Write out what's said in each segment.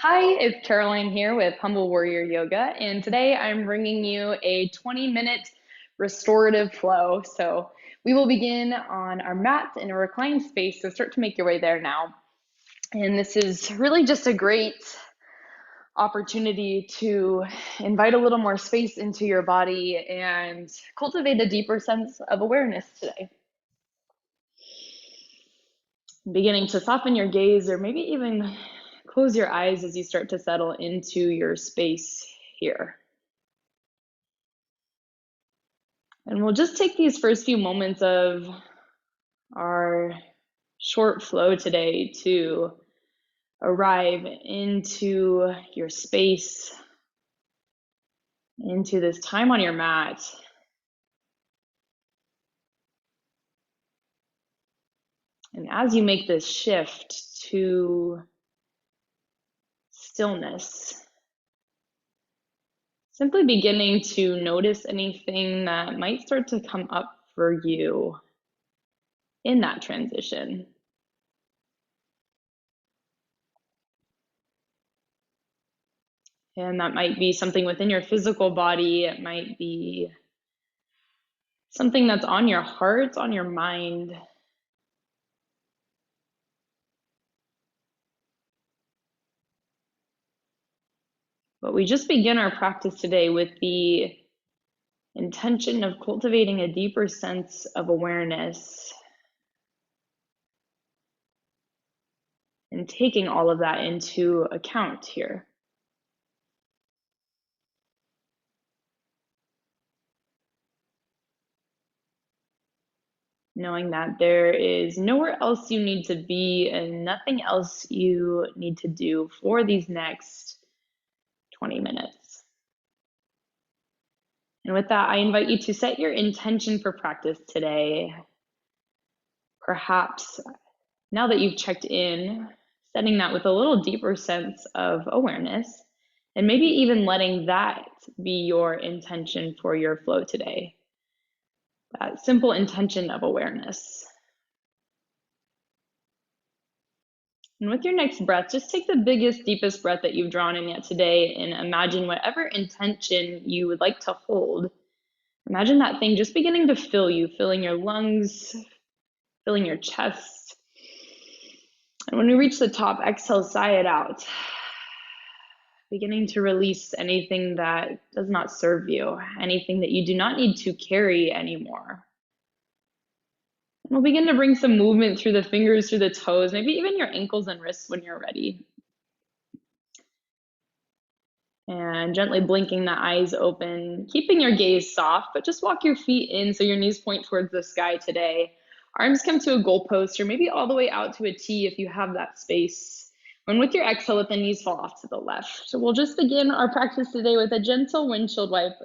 Hi, it's Caroline here with Humble Warrior Yoga, and today I'm bringing you a 20-minute restorative flow. So we will begin on our mat in a reclined space, so start to make your way there now. And this is really just a great opportunity to invite a little more space into your body and cultivate a deeper sense of awareness today. Beginning to soften your gaze, or maybe even close your eyes as you start to settle into your space here. And we'll just take these first few moments of our short flow today to arrive into your space, into this time on your mat. And as you make this shift to stillness, simply beginning to notice anything that might start to come up for you in that transition. And that might be something within your physical body. It might be something that's on your heart, on your mind. But we just begin our practice today with the intention of cultivating a deeper sense of awareness and taking all of that into account here. Knowing that there is nowhere else you need to be and nothing else you need to do for these next 20 minutes. And with that, I invite you to set your intention for practice today. Perhaps now that you've checked in, setting that with a little deeper sense of awareness, and maybe even letting that be your intention for your flow today. That simple intention of awareness. And with your next breath, just take the biggest, deepest breath that you've drawn in yet today and imagine whatever intention you would like to hold. Imagine that thing just beginning to fill you, filling your lungs, filling your chest. And when we reach the top, exhale, sigh it out. Beginning to release anything that does not serve you, anything that you do not need to carry anymore. And we'll begin to bring some movement through the fingers, through the toes, maybe even your ankles and wrists when you're ready. And gently blinking the eyes open, keeping your gaze soft, but just walk your feet in so your knees point towards the sky today. Arms come to a goalpost or maybe all the way out to a T if you have that space. And with your exhale, let the knees fall off to the left. So we'll just begin our practice today with a gentle windshield wipe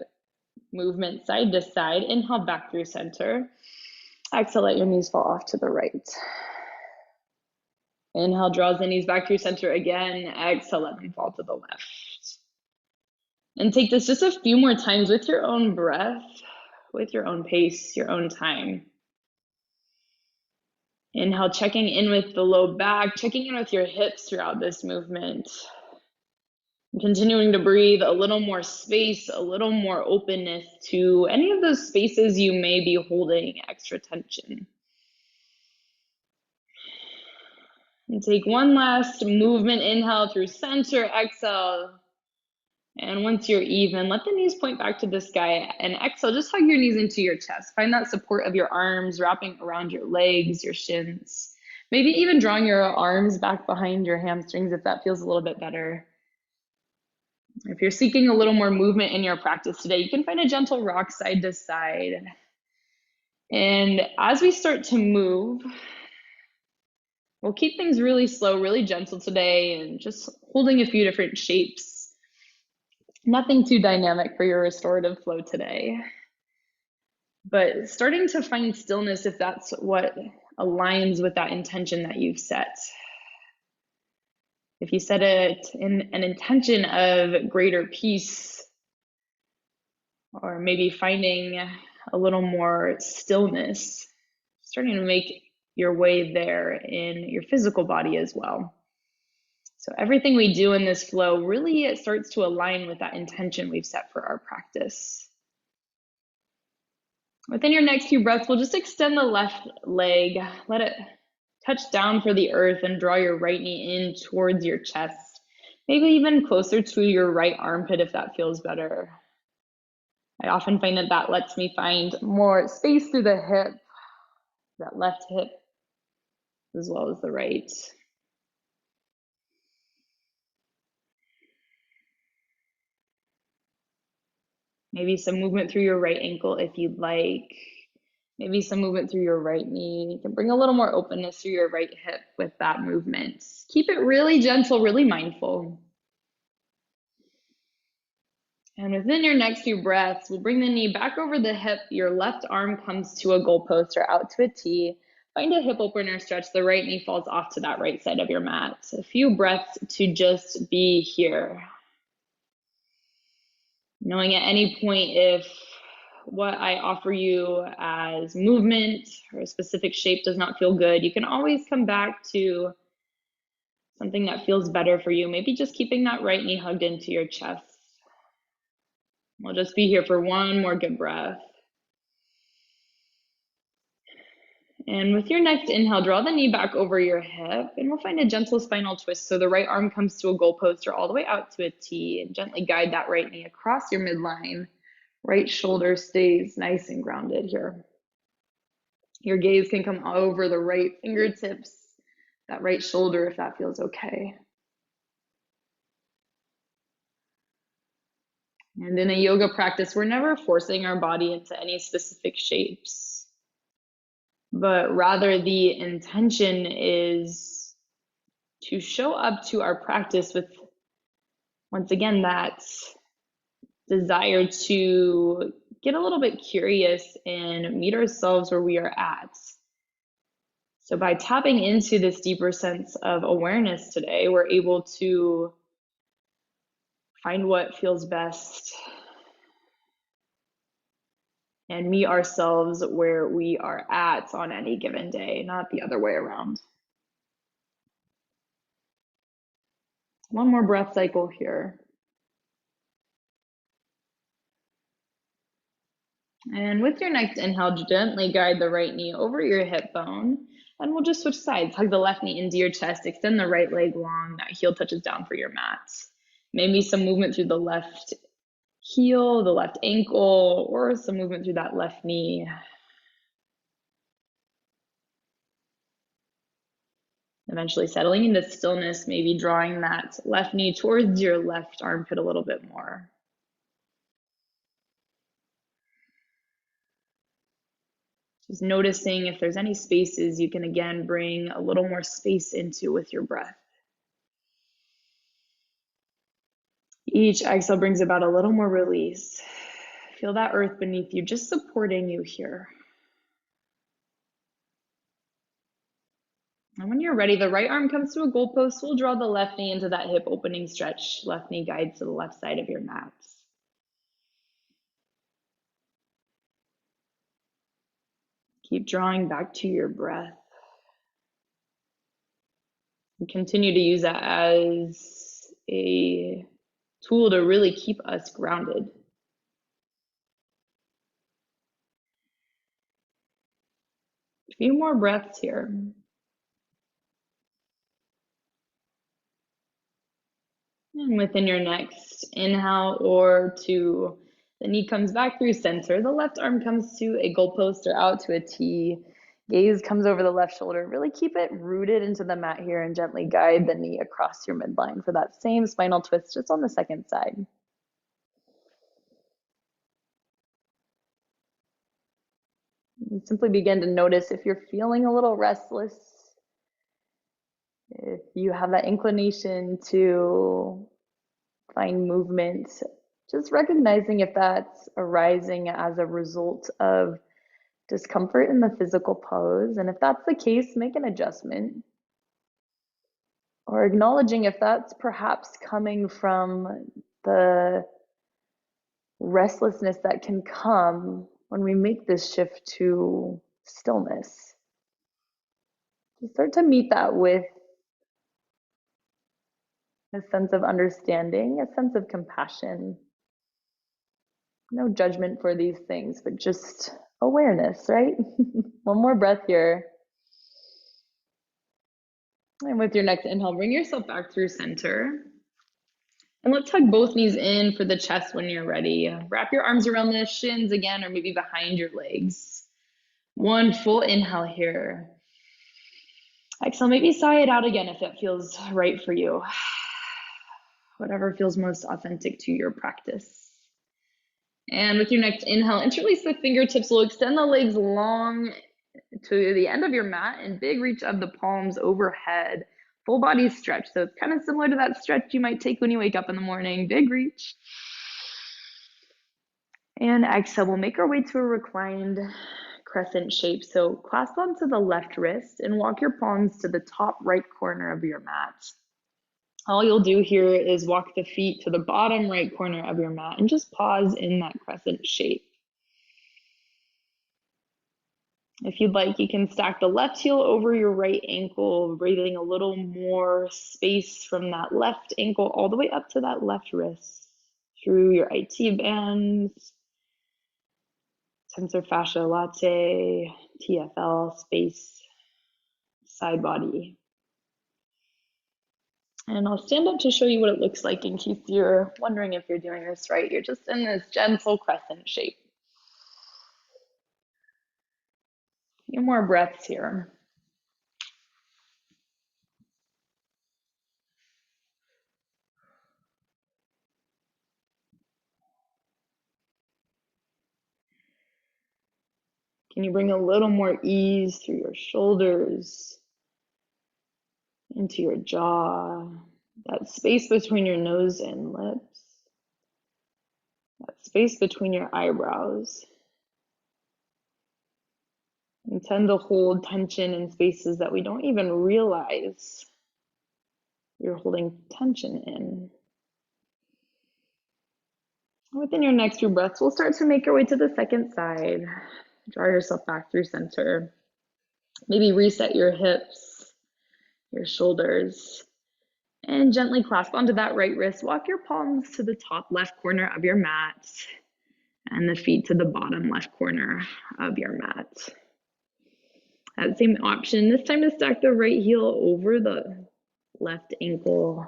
movement side to side. Inhale back through center. Exhale, let your knees fall off to the right. Inhale, draws the knees back through center again. Exhale, let them fall to the left. And take this just a few more times with your own breath, with your own pace, your own time. Inhale, checking in with the low back, checking in with your hips throughout this movement. Continuing to breathe a little more space, a little more openness to any of those spaces you may be holding extra tension. And take one last movement, inhale through center, exhale. And once you're even, let the knees point back to the sky and exhale, just hug your knees into your chest. Find that support of your arms wrapping around your legs, your shins. Maybe even drawing your arms back behind your hamstrings if that feels a little bit better. If you're seeking a little more movement in your practice today, you can find a gentle rock side to side. And as we start to move, we'll keep things really slow, really gentle today, and just holding a few different shapes. Nothing too dynamic for your restorative flow today, but starting to find stillness if that's what aligns with that intention that you've set. If you set it in an intention of greater peace, or maybe finding a little more stillness, starting to make your way there in your physical body as well. So everything we do in this flow really it starts to align with that intention we've set for our practice. Within your next few breaths, we'll just extend the left leg, let it touch down for the earth and draw your right knee in towards your chest. Maybe even closer to your right armpit if that feels better. I often find that that lets me find more space through the hip, that left hip, as well as the right. Maybe some movement through your right ankle if you'd like. Maybe some movement through your right knee. You can bring a little more openness through your right hip with that movement. Keep it really gentle, really mindful. And within your next few breaths, we'll bring the knee back over the hip. Your left arm comes to a goalpost or out to a T. Find a hip opener stretch. The right knee falls off to that right side of your mat. A few breaths to just be here. Knowing at any point if what I offer you as movement or a specific shape does not feel good, you can always come back to something that feels better for you. Maybe just keeping that right knee hugged into your chest. We'll just be here for one more good breath. And with your next inhale, draw the knee back over your hip, and we'll find a gentle spinal twist. So the right arm comes to a goalpost or all the way out to a T, and gently guide that right knee across your midline. Right shoulder stays nice and grounded here. Your gaze can come over the right fingertips, that right shoulder if that feels okay. And in a yoga practice, we're never forcing our body into any specific shapes, but rather the intention is to show up to our practice with, once again, that desire to get a little bit curious and meet ourselves where we are at. So by tapping into this deeper sense of awareness today, we're able to find what feels best and meet ourselves where we are at on any given day, not the other way around. One more breath cycle here. And with your next inhale, gently guide the right knee over your hip bone. And we'll just switch sides. Hug the left knee into your chest, extend the right leg long, that heel touches down for your mat. Maybe some movement through the left heel, the left ankle, or some movement through that left knee. Eventually settling into stillness, maybe drawing that left knee towards your left armpit a little bit more. Just noticing if there's any spaces you can again bring a little more space into with your breath. Each exhale brings about a little more release. Feel that earth beneath you just supporting you here. And when you're ready, the right arm comes to a goalpost. We'll draw the left knee into that hip opening stretch. Left knee guides to the left side of your mat. Keep drawing back to your breath. And continue to use that as a tool to really keep us grounded. A few more breaths here. And within your next inhale or two, the knee comes back through center. The left arm comes to a goalpost or out to a T. Gaze comes over the left shoulder. Really keep it rooted into the mat here and gently guide the knee across your midline for that same spinal twist just on the second side. And simply begin to notice if you're feeling a little restless, if you have that inclination to find movement, just recognizing if that's arising as a result of discomfort in the physical pose. And if that's the case, make an adjustment. Or acknowledging if that's perhaps coming from the restlessness that can come when we make this shift to stillness. You start to meet that with A sense of understanding, a sense of compassion. No judgment for these things, but just awareness, right? One more breath here. And with your next inhale, bring yourself back through center. And let's hug both knees in for the chest when you're ready. Wrap your arms around the shins again, or maybe behind your legs. One full inhale here. Exhale, maybe sigh it out again if it feels right for you. Whatever feels most authentic to your practice. And with your next inhale, interlace the fingertips. We'll extend the legs long to the end of your mat and big reach of the palms overhead. Full body stretch. So it's kind of similar to that stretch you might take when you wake up in the morning. Big reach. And exhale, we'll make our way to a reclined crescent shape. So clasp onto the left wrist and walk your palms to the top right corner of your mat. All you'll do here is walk the feet to the bottom right corner of your mat and just pause in that crescent shape. If you'd like, you can stack the left heel over your right ankle, breathing a little more space from that left ankle all the way up to that left wrist, through your IT bands, tensor fascia latte, TFL, space, side body. And I'll stand up to show you what it looks like in case you're wondering if you're doing this right. You're just in this gentle crescent shape. A few more breaths here. Can you bring a little more ease through your shoulders, into your jaw, that space between your nose and lips, that space between your eyebrows? We tend to hold tension in spaces that we don't even realize you're holding tension in. Within your next few breaths, we'll start to make our way to the second side. Draw yourself back through center. Maybe reset your hips, your shoulders, and gently clasp onto that right wrist. Walk your palms to the top left corner of your mat and the feet to the bottom left corner of your mat. That same option, this time to stack the right heel over the left ankle.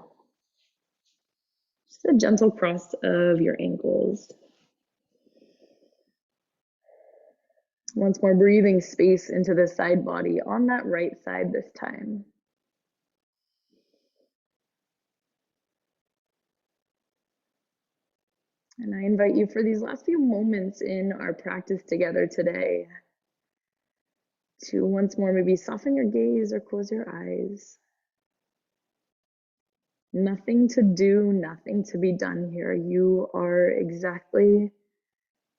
Just a gentle cross of your ankles. Once more, breathing space into the side body on that right side this time. And I invite you for these last few moments in our practice together today to once more maybe soften your gaze or close your eyes. Nothing to do, nothing to be done here. You are exactly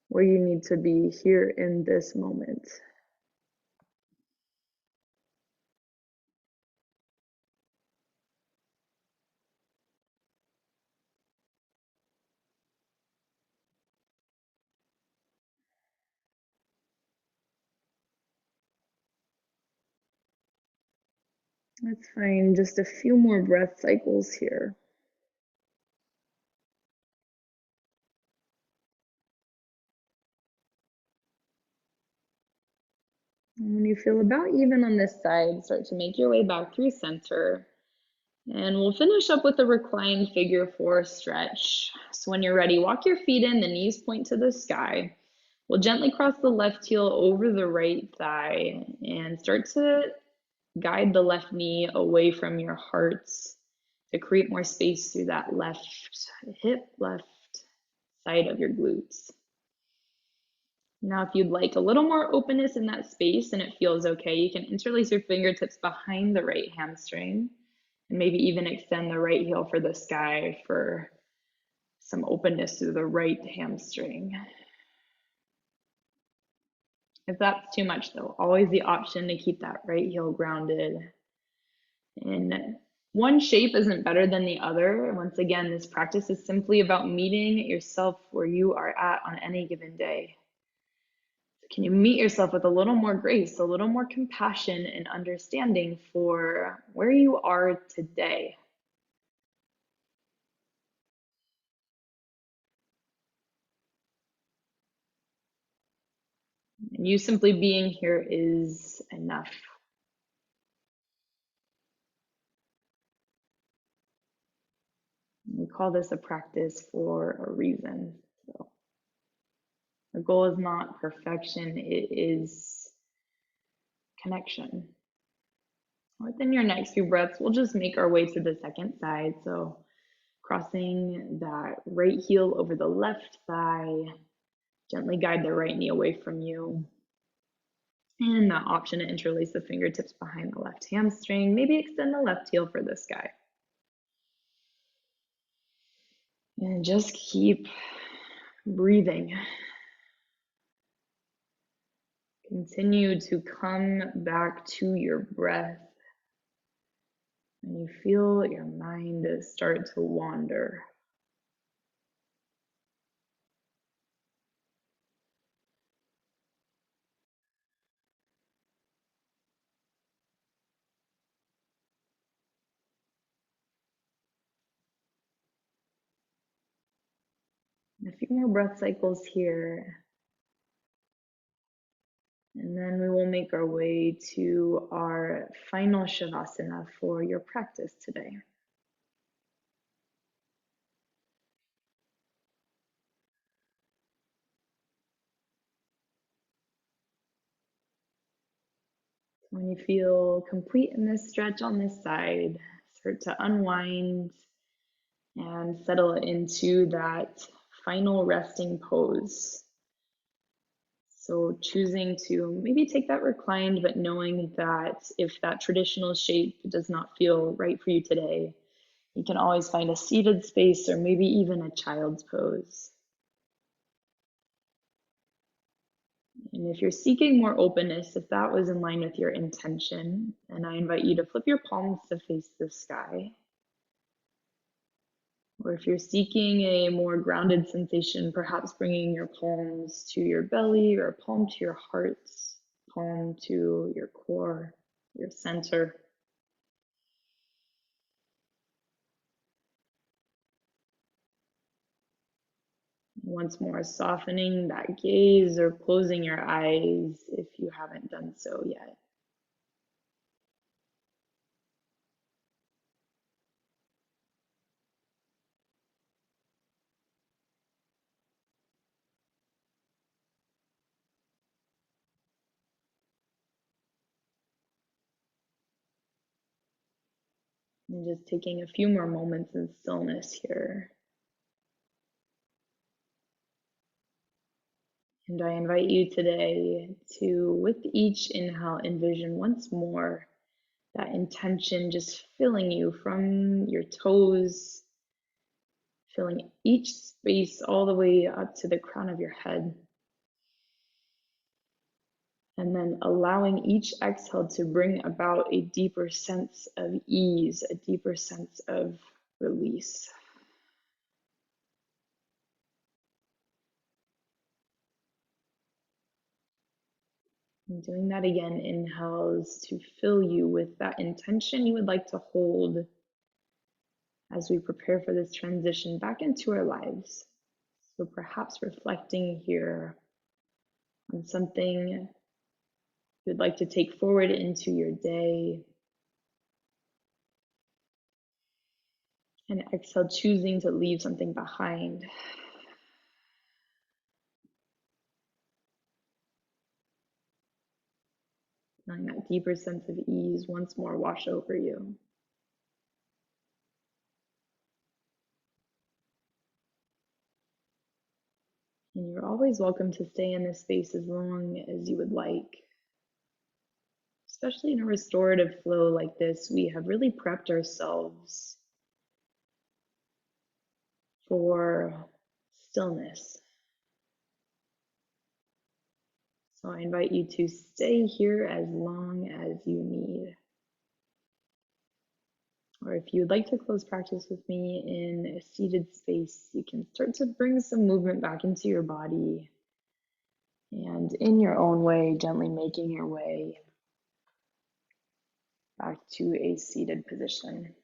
where you need to be here in this moment. Let's find just a few more breath cycles here. And when you feel about even on this side, start to make your way back through center. And we'll finish up with a reclined figure four stretch. So when you're ready, walk your feet in, the knees point to the sky. We'll gently cross the left heel over the right thigh and start to guide the left knee away from your heart to create more space through that left hip, left side of your glutes. Now, if you'd like a little more openness in that space and it feels okay, you can interlace your fingertips behind the right hamstring and maybe even extend the right heel for the sky for some openness through the right hamstring. If that's too much though, always the option to keep that right heel grounded. And one shape isn't better than the other. Once again, this practice is simply about meeting yourself where you are at on any given day. Can you meet yourself with a little more grace, a little more compassion and understanding for where you are today? And you simply being here is enough. We call this a practice for a reason. So the goal is not perfection, it is connection. Within your next few breaths, we'll just make our way to the second side. So crossing that right heel over the left thigh, gently guide the right knee away from you. And the option to interlace the fingertips behind the left hamstring. Maybe extend the left heel for this guy. And just keep breathing. Continue to come back to your breath when you feel your mind start to wander. A few more breath cycles here. And then we will make our way to our final Shavasana for your practice today. When you feel complete in this stretch on this side, start to unwind and settle into that final resting pose. So choosing to maybe take that reclined, but knowing that if that traditional shape does not feel right for you today, you can always find a seated space or maybe even a child's pose. And if you're seeking more openness, if that was in line with your intention, and I invite you to flip your palms to face the sky. Or if you're seeking a more grounded sensation, perhaps bringing your palms to your belly or palm to your heart, palm to your core, your center. Once more, softening that gaze or closing your eyes if you haven't done so yet. And just taking a few more moments in stillness here. And I invite you today to, with each inhale, envision once more that intention just filling you from your toes, filling each space all the way up to the crown of your head. And then allowing each exhale to bring about a deeper sense of ease, a deeper sense of release. And doing that again, inhales to fill you with that intention you would like to hold as we prepare for this transition back into our lives. So perhaps reflecting here on something you'd like to take forward into your day. And exhale, choosing to leave something behind. Letting that deeper sense of ease once more wash over you. And you're always welcome to stay in this space as long as you would like. Especially in a restorative flow like this, we have really prepped ourselves for stillness. So I invite you to stay here as long as you need. Or if you'd like to close practice with me in a seated space, you can start to bring some movement back into your body and in your own way, gently making your way back to a seated position.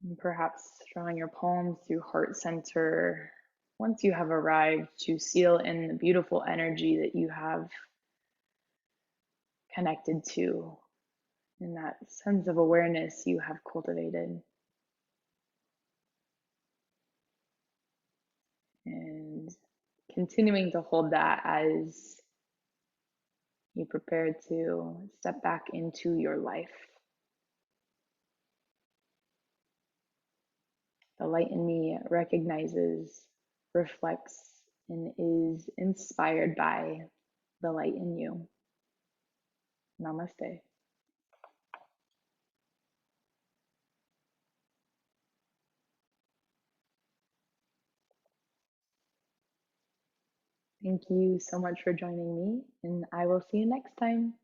And perhaps drawing your palms through heart center. Once you have arrived to seal in the beautiful energy that you have connected to, and that sense of awareness you have cultivated. And continuing to hold that as you prepare to step back into your life. The light in me recognizes, reflects, and is inspired by the light in you. Namaste. Thank you so much for joining me, and I will see you next time.